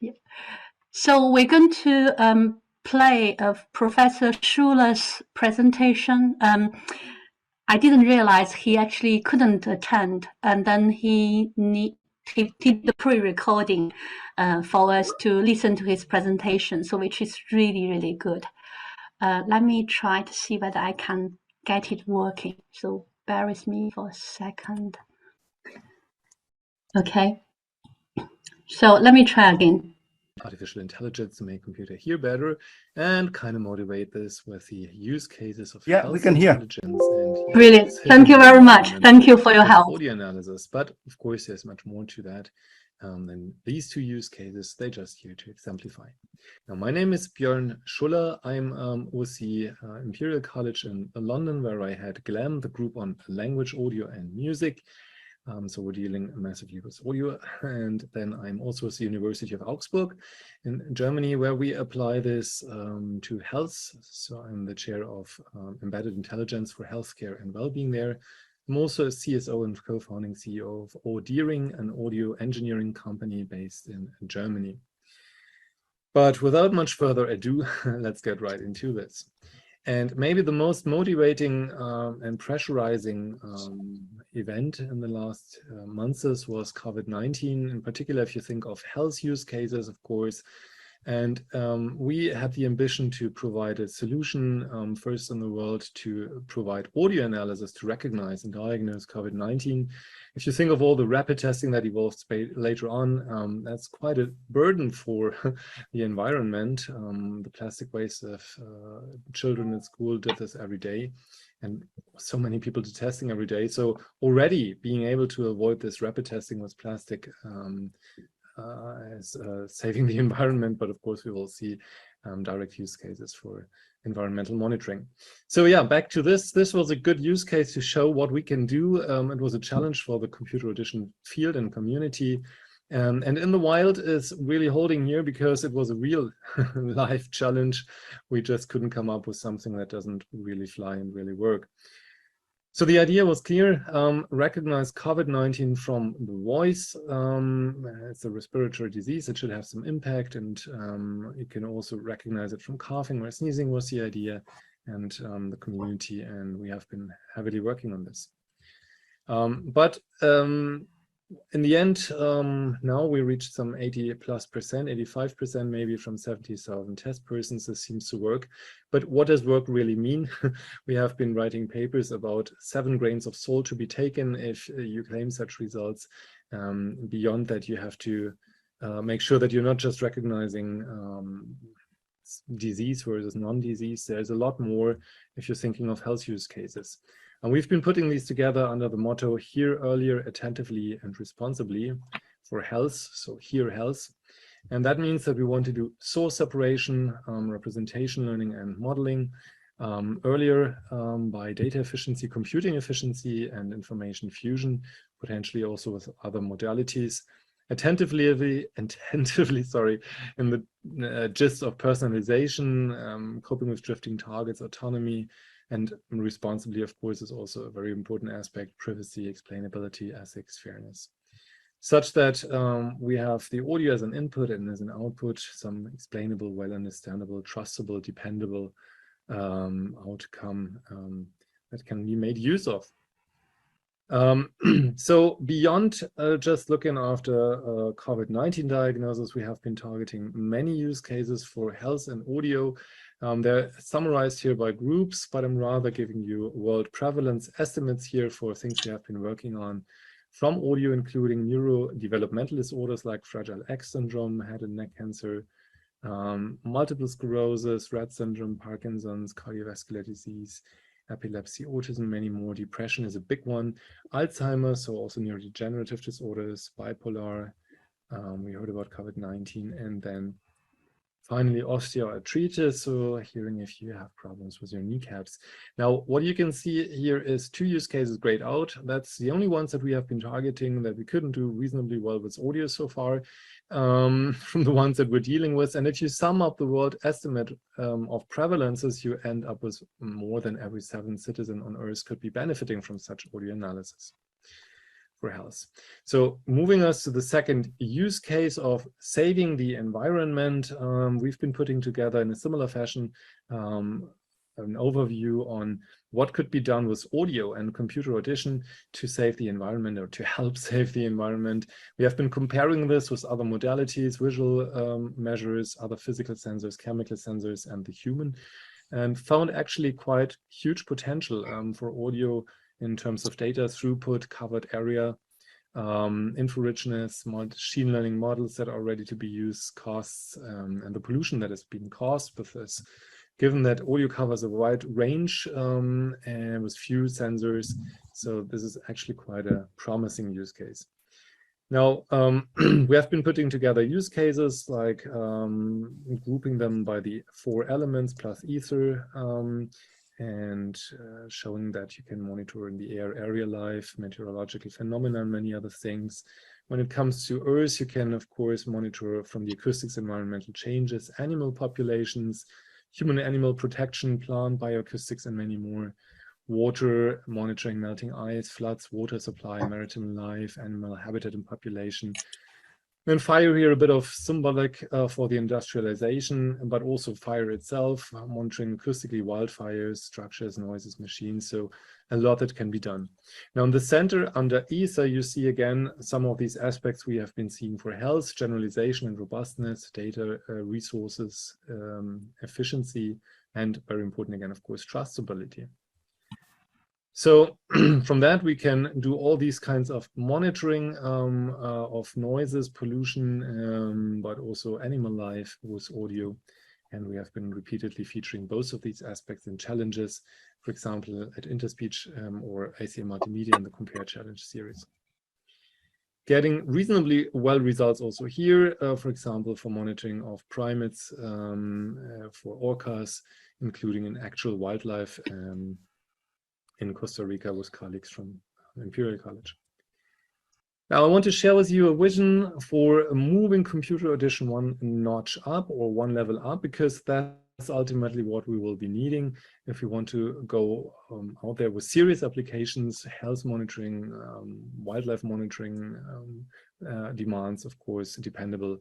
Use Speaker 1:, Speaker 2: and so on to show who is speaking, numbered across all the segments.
Speaker 1: Yeah. So we're going to play Professor Schuller's presentation. I didn't realize he actually couldn't attend, and then he did the pre-recording for us to listen to his presentation, so which is really, really good. Let me try to see whether I can get it working. So bear with me for a second. Okay. So let me try again.
Speaker 2: Artificial intelligence to make computer hear better and kind of motivate this with the use cases of health intelligence and
Speaker 1: brilliant. Thank you very much. Thank you for your help.
Speaker 2: Audio analysis, but of course there's much more to that than these two use cases. They're just here to exemplify. Now, my name is Björn Schuller. I'm with the Imperial College in London, where I had GLAM, the group on language, audio, and music. So we're dealing massively with audio. And then I'm also at the University of Augsburg in Germany, where we apply this to health. So I'm the chair of embedded intelligence for healthcare and well-being there. I'm also a CSO and co-founding CEO of Audeering, an audio engineering company based in Germany. But without much further ado, let's get right into this. And maybe the most motivating and pressurizing event in the last months was COVID-19, in particular, if you think of health use cases, of course. And we had the ambition to provide a solution first in the world to provide audio analysis to recognize and diagnose COVID-19. If you think of all the rapid testing that evolved later on, that's quite a burden for the environment. The plastic waste of children at school did this every day, and so many people do testing every day. So already being able to avoid this rapid testing with plastic as saving the environment, but of course we will see direct use cases for environmental monitoring. So yeah, back to this. This was a good use case to show what we can do. It was a challenge for the computer audition field and community. And in the wild is really holding here because it was a real life challenge. We just couldn't come up with something that doesn't really fly and really work. So the idea was clear, recognize COVID-19 from the voice. It's a respiratory disease. It should have some impact, and you can also recognize it from coughing or sneezing was the idea, and the community, and we have been heavily working on this. But in the end, now we reached some 80+%, 85% maybe from 70,000 test persons. This seems to work. But what does work really mean? We have been writing papers about 7 grains of salt to be taken if you claim such results. Beyond that, you have to make sure that you're not just recognizing disease versus non-disease. There's a lot more if you're thinking of health use cases. And we've been putting these together under the motto, hear earlier, attentively, and responsibly for health, so hear health. And that means that we want to do source separation, representation learning, and modeling earlier by data efficiency, computing efficiency, and information fusion, potentially also with other modalities. Attentively, sorry, in the gist of personalization, coping with drifting targets, autonomy, and responsibly, of course, is also a very important aspect: privacy, explainability, ethics, fairness. Such that we have the audio as an input and as an output, some explainable, well understandable, trustable, dependable outcome that can be made use of. So beyond just looking after COVID-19 diagnosis, we have been targeting many use cases for health and audio. They're summarized here by groups, but I'm rather giving you world prevalence estimates here for things we have been working on from audio, including neurodevelopmental disorders like Fragile X syndrome, head and neck cancer, multiple sclerosis, Rett syndrome, Parkinson's, cardiovascular disease, epilepsy, autism, many more. Depression is a big one. Alzheimer's, so also neurodegenerative disorders, bipolar. We heard about COVID-19, and then finally osteoarthritis, so hearing if you have problems with your kneecaps. Now, what you can see here is 2 use cases grayed out. That's the only ones that we have been targeting that we couldn't do reasonably well with audio so far, from the ones that we're dealing with. And if you sum up the world estimate of prevalences, you end up with more than every 7th citizen on Earth could be benefiting from such audio analysis. for health. So moving us to the second use case of saving the environment, we've been putting together in a similar fashion an overview on what could be done with audio and computer audition to save the environment or to help save the environment. We have been comparing this with other modalities, visual measures, other physical sensors, chemical sensors, and the human, and found actually quite huge potential for audio in terms of data throughput, covered area, info richness, machine learning models that are ready to be used, costs, and the pollution that has been caused with this. Given that audio covers a wide range and with few sensors, so this is actually quite a promising use case. Now, we have been putting together use cases like grouping them by the 4 elements plus ether, and showing that you can monitor in the air, area life, meteorological phenomena, and many other things. When it comes to Earth, you can, of course, monitor from the acoustics, environmental changes, animal populations, human animal protection, plant bioacoustics, and many more. Water, monitoring melting ice, floods, water supply, maritime life, animal habitat and population. And fire here, a bit of symbolic for the industrialization, but also fire itself, monitoring acoustically wildfires, structures, noises, machines. So a lot that can be done. Now in the center under ESA, you see again some of these aspects we have been seeing for health, generalization and robustness, data, resources, efficiency, and very important again, of course, trustability. So from that, we can do all these kinds of monitoring of noises, pollution, but also animal life with audio. And we have been repeatedly featuring both of these aspects in challenges, for example, at Interspeech or ACM Multimedia in the Compare Challenge series. Getting reasonably well results also here, for example, for monitoring of primates, for orcas, including in actual wildlife in Costa Rica with colleagues from Imperial College. Now I want to share with you a vision for moving computer audition one notch up or one level up, because that's ultimately what we will be needing if we want to go out there with serious applications, health monitoring, wildlife monitoring demands, of course, dependable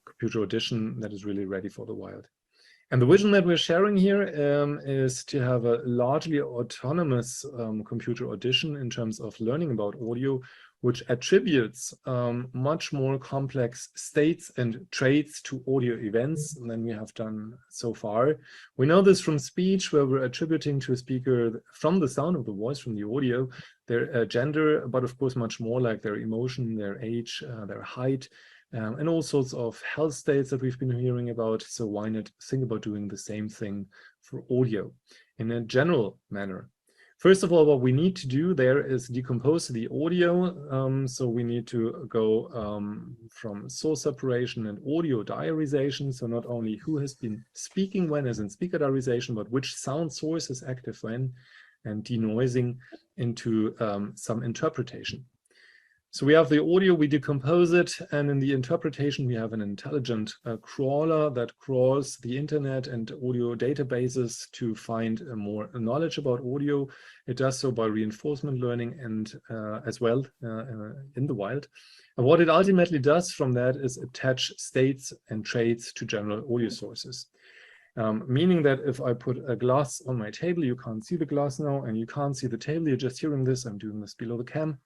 Speaker 2: computer audition that is really ready for the wild. And the vision that we're sharing here is to have a largely autonomous computer audition in terms of learning about audio, which attributes much more complex states and traits to audio events than we have done so far. We know this from speech, where we're attributing to a speaker from the sound of the voice, from the audio, their gender, but of course much more like their emotion, their age, their height, and all sorts of health states that we've been hearing about. So why not think about doing the same thing for audio in a general manner? First of all, what we need to do there is decompose the audio. So we need to go from source separation and audio diarization. So not only who has been speaking when as in speaker diarization, but which sound source is active when, and denoising into some interpretation. So we have the audio, we decompose it, and in the interpretation, we have an intelligent crawler that crawls the internet and audio databases to find more knowledge about audio. It does so by reinforcement learning and as well in the wild. And what it ultimately does from that is attach states and traits to general audio sources. Meaning that if I put a glass on my table, you can't see the glass now, and you can't see the table, you're just hearing this. I'm doing this below the cam.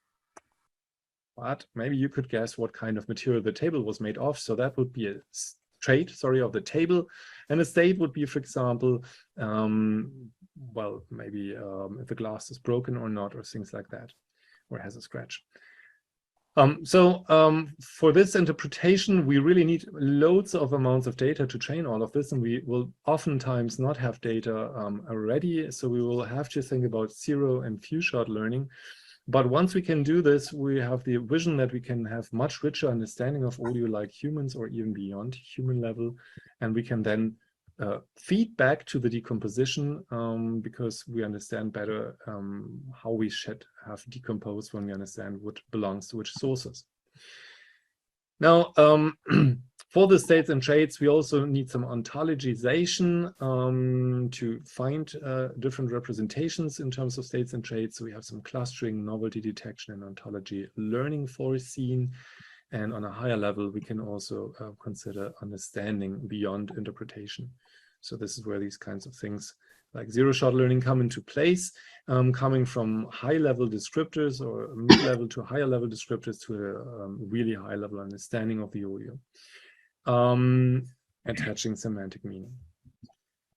Speaker 2: But maybe you could guess what kind of material the table was made of. So that would be a trait, of the table. And a state would be, for example, well, maybe if the glass is broken or not, or things like that, or has a scratch. For this interpretation, we really need loads of amounts of data to train all of this, and we will oftentimes not have data already. So we will have to think about zero and few shot learning. But once we can do this, we have the vision that we can have much richer understanding of audio like humans, or even beyond human level. And we can then feed back to the decomposition because we understand better how we should have decomposed when we understand what belongs to which sources. Now, For the states and traits, we also need some ontologization to find different representations in terms of states and traits. So we have some clustering, novelty detection, and ontology learning foreseen. And on a higher level, we can also consider understanding beyond interpretation. So this is where these kinds of things like zero-shot learning come into place, coming from high-level descriptors or mid-level to higher-level descriptors to a really high-level understanding of the audio, attaching semantic meaning.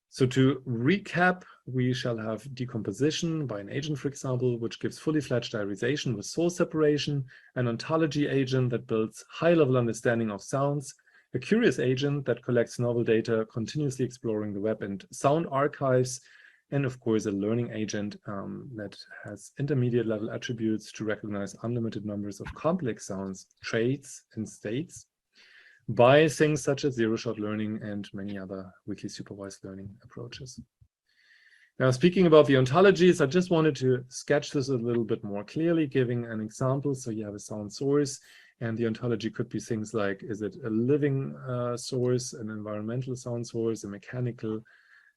Speaker 2: So to recap, we shall have decomposition by an agent, for example, which gives fully fledged diarization with source separation, an ontology agent that builds high-level understanding of sounds, a curious agent that collects novel data, continuously exploring the web and sound archives, and of course, a learning agent that has intermediate level attributes to recognize unlimited numbers of complex sounds, traits, and states by things such as zero-shot learning and many other weakly supervised learning approaches. Now, speaking about the ontologies, I just wanted to sketch this a little bit more clearly, giving an example. So you have a sound source, and the ontology could be things like, is it a living source, an environmental sound source, a mechanical?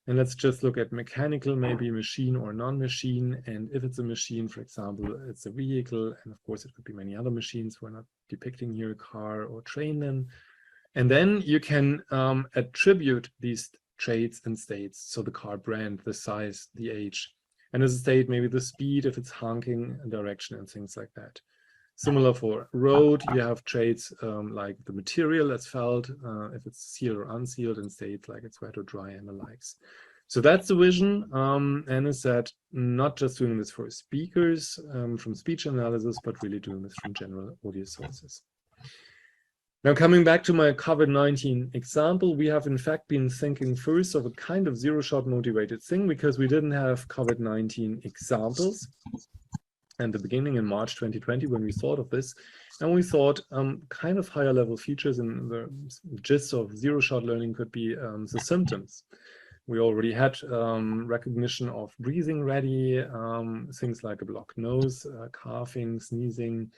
Speaker 2: And let's just look at mechanical, maybe machine or non-machine. And if it's a machine, for example, it's a vehicle. And of course, it could be many other machines. We're not depicting here a car or train then. And then you can attribute these traits and states. So the car brand, the size, the age. And as a state, maybe the speed, if it's honking, direction, and things like that. Similar for road, you have traits like the material, asphalt, if it's sealed or unsealed, and states like it's wet or dry and the likes. So that's the vision, and is that not just doing this for speakers from speech analysis, but really doing this from general audio sources. Now, coming back to my COVID-19 example, we have in fact been thinking first of a kind of zero-shot motivated thing because we didn't have COVID-19 examples at the beginning in March 2020 when we thought of this. And we thought kind of higher level features in the gist of zero-shot learning could be the symptoms. We already had recognition of breathing ready, things like a blocked nose, coughing, sneezing,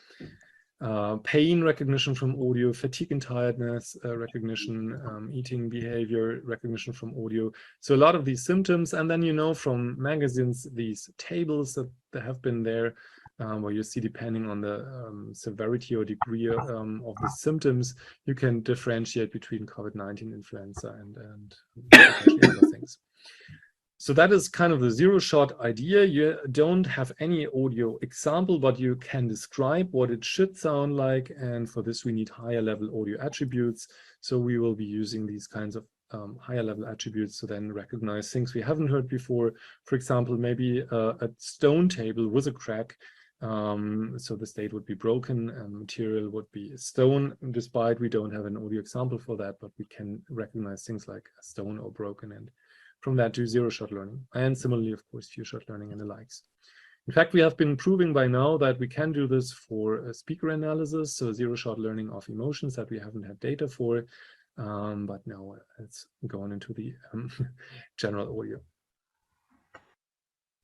Speaker 2: pain recognition from audio, fatigue and tiredness recognition, eating behavior recognition from audio. So a lot of these symptoms, and then you know from magazines these tables that have been there where you see depending on the severity or degree of the symptoms, you can differentiate between COVID-19, influenza, and potentially other things. So that is kind of the zero-shot idea. You don't have any audio example, but you can describe what it should sound like. And for this, we need higher level audio attributes. So we will be using these kinds of higher level attributes to then recognize things we haven't heard before. For example, maybe a stone table with a crack. So the state would be broken and material would be stone, despite we don't have an audio example for that, but we can recognize things like a stone or broken, and from that do zero-shot learning, and similarly, of course, few-shot learning and the likes. In fact, we have been proving by now that we can do this for speaker analysis, so zero-shot learning of emotions that we haven't had data for, but now it's gone into the general audio.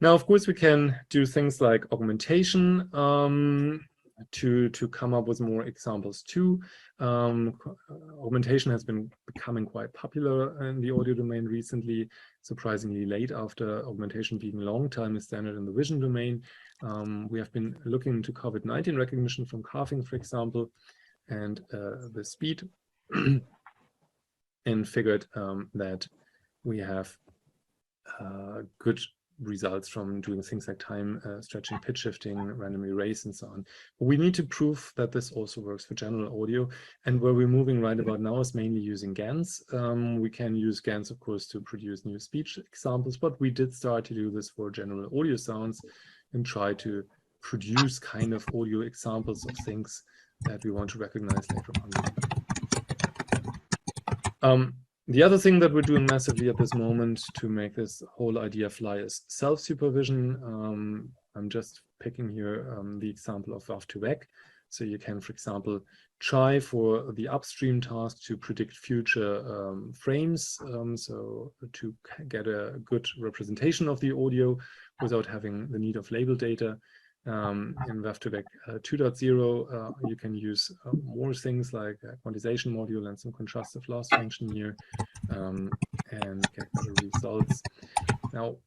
Speaker 2: Now, of course, we can do things like augmentation to come up with more examples too. Augmentation has been becoming quite popular in the audio domain recently, surprisingly late after augmentation being a long time a standard in the vision domain. We have been looking into COVID-19 recognition from coughing, for example, and the speed, and figured that we have good results from doing things like time stretching, pitch shifting, random erase, and so on. But we need to prove that this also works for general audio. And where we're moving right about now is mainly using GANs. We can use GANs, of course, to produce new speech examples, but we did start to do this for general audio sounds and try to produce kind of audio examples of things that we want to recognize later on. The other thing that we're doing massively at this moment to make this whole idea fly is self-supervision. I'm just picking here the example of WAV2VEC. So you can, for example, try for the upstream task to predict future frames, so to get a good representation of the audio without having the need of label data. In WebTech 2.0, you can use more things like a quantization module and some contrastive loss function here, and get better results. Now,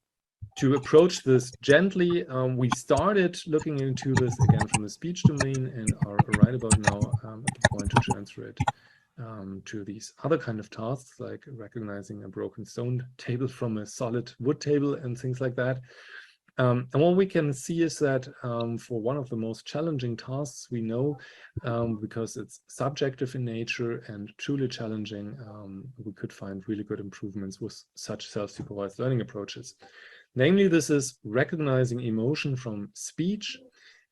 Speaker 2: to approach this gently, we started looking into this again from the speech domain and are right about now at the point to transfer it to these other kind of tasks, like recognizing a broken stone table from a solid wood table and things like that. And what we can see is that for one of the most challenging tasks we know, because it's subjective in nature and truly challenging, we could find really good improvements with such self-supervised learning approaches. Namely, this is recognizing emotion from speech,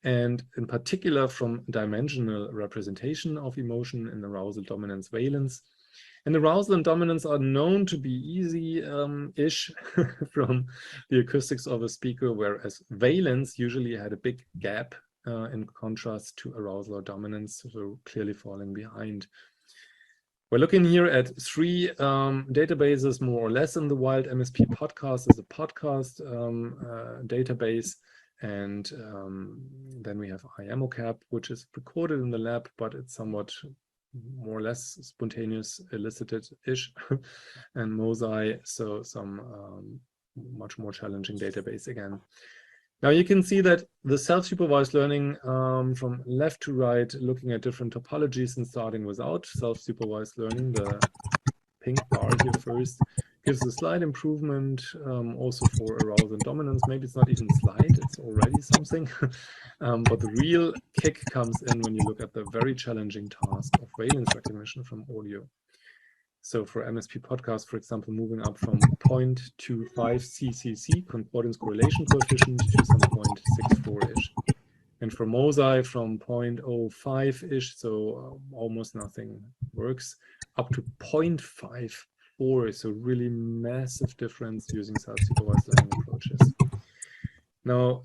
Speaker 2: and in particular from dimensional representation of emotion in arousal, dominance, valence. And arousal and dominance are known to be easy-ish from the acoustics of a speaker, whereas valence usually had a big gap in contrast to arousal or dominance, so clearly falling behind. We're looking here at three databases, more or less, in the wild. MSP Podcast is a podcast database. And then we have IAMOCAP, which is recorded in the lab, but it's somewhat more or less spontaneous, elicited-ish, and MOSAI, so some much more challenging database again. Now you can see that the self-supervised learning from left to right, looking at different topologies and starting without self-supervised learning, the pink bar here first, gives a slight improvement also for arousal and dominance. Maybe it's not even slight, it's already something. But the real kick comes in when you look at the very challenging task of valence recognition from audio. So for MSP Podcast, for example, moving up from 0.25 CCC, concordance correlation coefficient, to some 0.64-ish. And for MOSAI from 0.05-ish, so almost nothing works, up to 0.54, so really massive difference using self-supervised learning approaches. Now,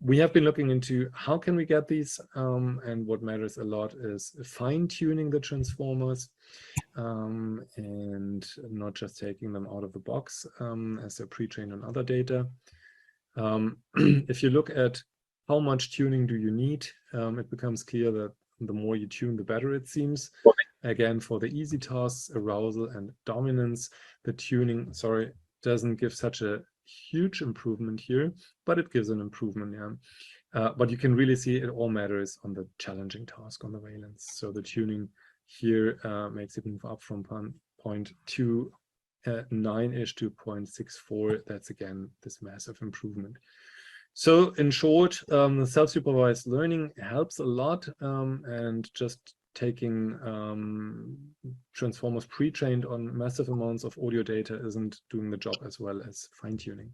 Speaker 2: we have been looking into how can we get these, and what matters a lot is fine-tuning the transformers, and not just taking them out of the box as they're pre-trained on other data. If you look at how much tuning do you need, it becomes clear that the more you tune, the better it seems. Again, for the easy tasks, arousal and dominance, the tuning, doesn't give such a huge improvement here, but it gives an improvement, yeah. But you can really see it all matters on the challenging task on the valence. So the tuning here makes it move up from 0.29-ish to 0.64. That's again this massive improvement. So in short, self-supervised learning helps a lot, and just taking transformers pre-trained on massive amounts of audio data isn't doing the job as well as fine-tuning.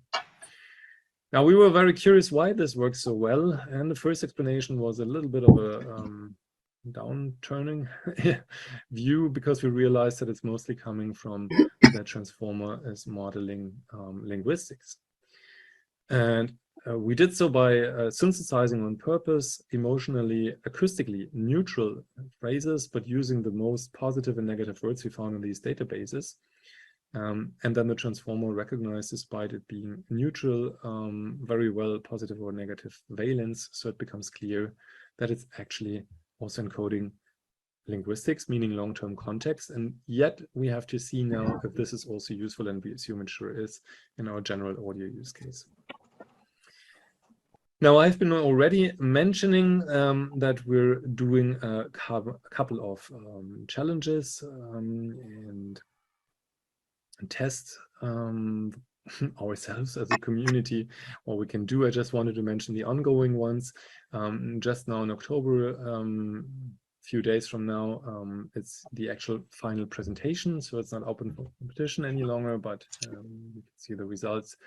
Speaker 2: Now, we were very curious why this works so well, and the first explanation was a little bit of a downturning view, because we realized that it's mostly coming from that transformer is modeling linguistics. And we did so by synthesizing on purpose emotionally, acoustically neutral phrases, but using the most positive and negative words we found in these databases. And then the transformer recognized, despite it being neutral, very well positive or negative valence. So it becomes clear that it's actually also encoding linguistics, meaning long-term context. And yet we have to see now if this is also useful, and we assume it sure is in our general audio use case. Now, I've been already mentioning that we're doing a couple of challenges and test ourselves as a community, what we can do. I just wanted to mention the ongoing ones. Just now in October, few days from now, it's the actual final presentation, so it's not open for competition any longer, but you can see the results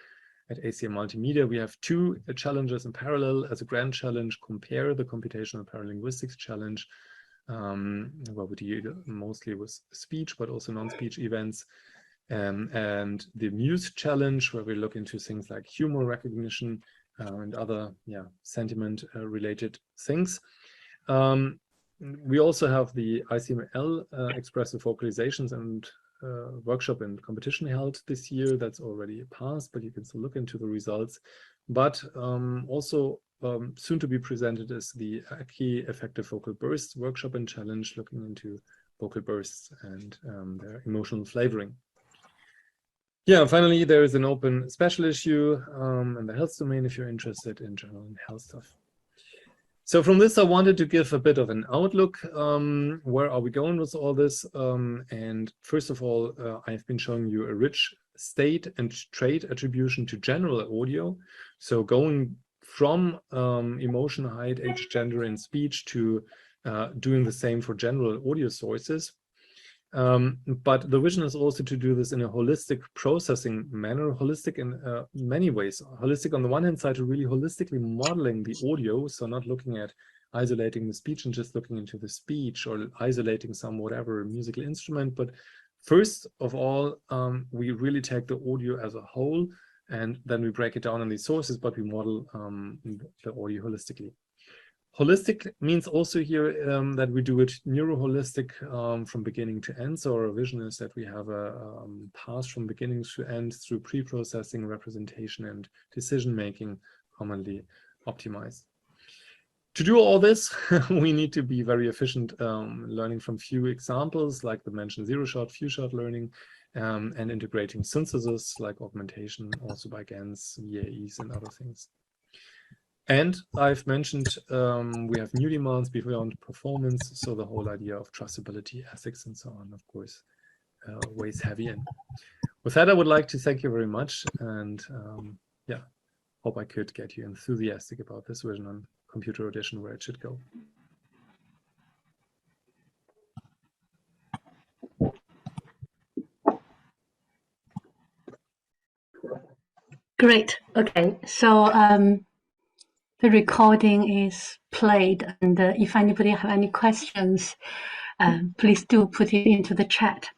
Speaker 2: at ACM Multimedia. We have two challenges in parallel. As a grand challenge, compare the computational paralinguistics challenge, where we deal mostly with speech, but also non-speech events, and the Muse challenge, where we look into things like humor recognition and other sentiment related things. We also have the ICML expressive vocalizations and workshop and competition held this year. That's already passed, but you can still look into the results. But also soon to be presented is the key effective vocal bursts workshop and challenge, looking into vocal bursts and their emotional flavoring. Yeah, finally, there is an open special issue in the health domain if you're interested in general and health stuff. So from this, I wanted to give a bit of an outlook. Where are we going with all this? And first of all, I've been showing you a rich state and trait attribution to general audio. So going from emotion, height, age, gender, and speech to doing the same for general audio sources. But the vision is also to do this in a holistic processing manner, holistic in many ways. Holistic on the one hand side, to really holistically modeling the audio, so not looking at isolating the speech and just looking into the speech or isolating some whatever musical instrument. But first of all, we really take the audio as a whole, and then we break it down on these sources, but we model the audio holistically. Holistic means also here that we do it neuroholistic from beginning to end. So our vision is that we have a path from beginning to end through pre-processing, representation, and decision-making commonly optimized. To do all this, we need to be very efficient, learning from few examples, like the mentioned zero-shot, few-shot learning, and integrating synthesis, like augmentation, also by GANs, VAEs, and other things. And I've mentioned we have new demands beyond performance, so the whole idea of trustability, ethics, and so on, of course, weighs heavy in. With that, I would like to thank you very much, and yeah, hope I could get you enthusiastic about this vision on computer audition, where it should go.
Speaker 1: Great. Okay, so the recording is played, and if anybody have any questions, please do put it into the chat.